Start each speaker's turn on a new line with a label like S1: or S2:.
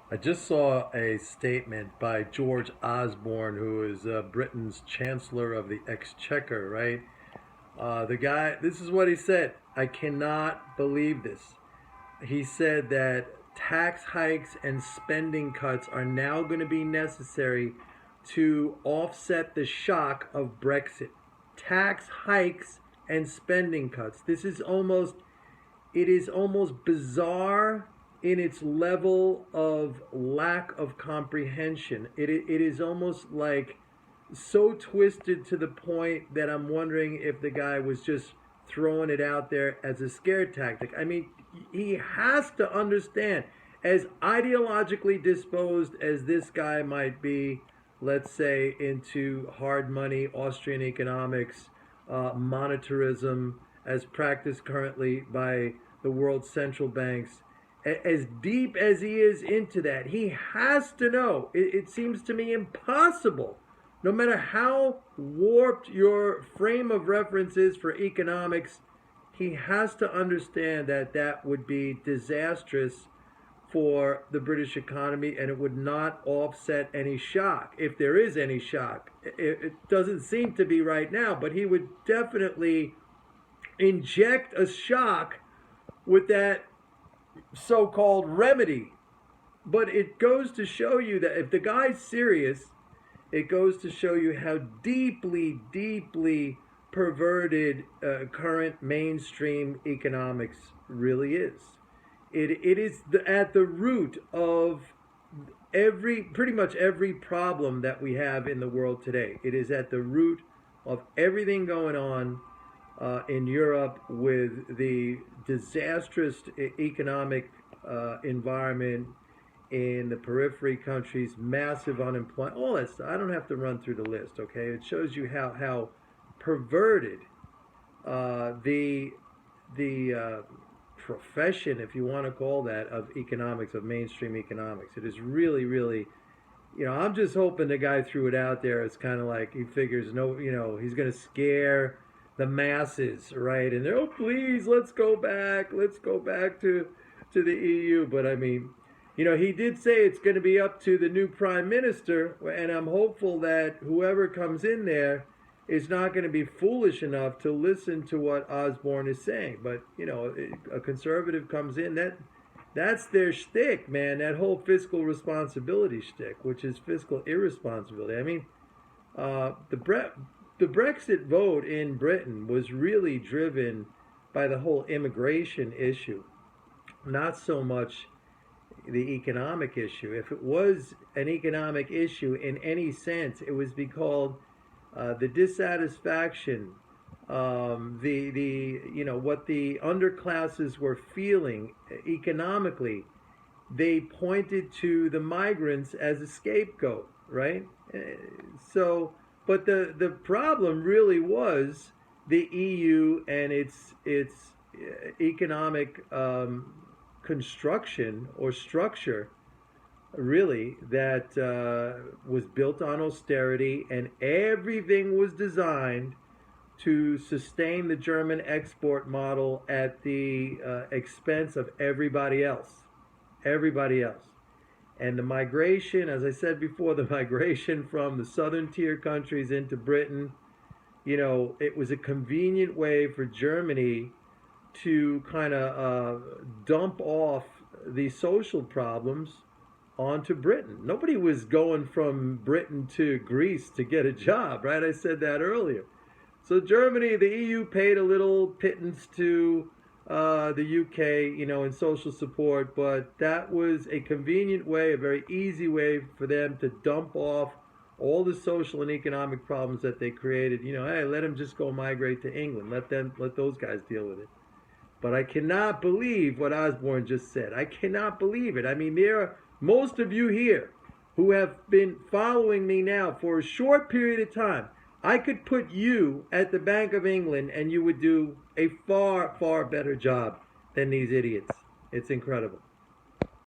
S1: I just saw a statement by George+Osborne, who is Britain's Chancellor of the Exchequer, right? The guy, this is what he said. I cannot believe this. He said that tax hikes and spending cuts are now going to be necessary to offset the shock of Brexit. Tax hikes and spending cuts. It is almost bizarre in its level of lack of comprehension. It is almost like so twisted to the point that I'm wondering if the guy was just throwing it out there as a scare tactic. I mean, he has to understand, as ideologically disposed as this guy might be, let's say, into hard money, Austrian economics, monetarism, as practiced currently by the world's central banks, as deep as he is into that, he has to know. It seems to me impossible, no matter how warped your frame of reference is for economics, he has to understand that that would be disastrous for the British economy, and it would not offset any shock, if there is any shock. It doesn't seem to be right now, but he would definitely inject a shock with that so-called remedy. But it goes to show you that if the guy's serious, it goes to show you how deeply, deeply perverted current mainstream economics really is. It is at the root of pretty much every problem that we have in the world today. It is at the root of everything going on in Europe with the disastrous economic environment in the periphery countries, massive unemployment, all that stuff. I don't have to run through the list, okay? It shows you how perverted the profession, if you want to call that, of economics, of mainstream economics. It is really, really, I'm just hoping the guy threw it out there. It's kind of like he figures, no, he's going to scare the masses, right? And they're, oh, please, let's go back to the EU. But I mean, he did say it's going to be up to the new prime minister, and I'm hopeful that whoever comes in there is not going to be foolish enough to listen to what Osborne is saying. But, a conservative comes in, that's their shtick, man, that whole fiscal responsibility shtick, which is fiscal irresponsibility. I mean, the Brexit vote in Britain was really driven by the whole immigration issue, not so much the economic issue. If it was an economic issue in any sense, it was because the dissatisfaction, what the underclasses were feeling economically. They pointed to the migrants as a scapegoat, right? So, but the problem really was the EU and its economic construction or structure, really, that was built on austerity, and everything was designed to sustain the German export model at the expense of everybody else. Everybody else. And the migration, as I said before, the migration from the southern tier countries into Britain, it was a convenient way for Germany to kind of dump off the social problems onto Britain. Nobody was going from Britain to Greece to get a job, right? I said that earlier. So Germany, the EU paid a little pittance to the UK, in social support, but that was a convenient way, a very easy way for them to dump off all the social and economic problems that they created. Hey, let them just go migrate to England. Let those guys deal with it. But I cannot believe what Osborne just said. I cannot believe it. I mean, there are most of you here who have been following me now for a short period of time. I could put you at the Bank of England and you would do a far, far better job than these idiots. It's incredible.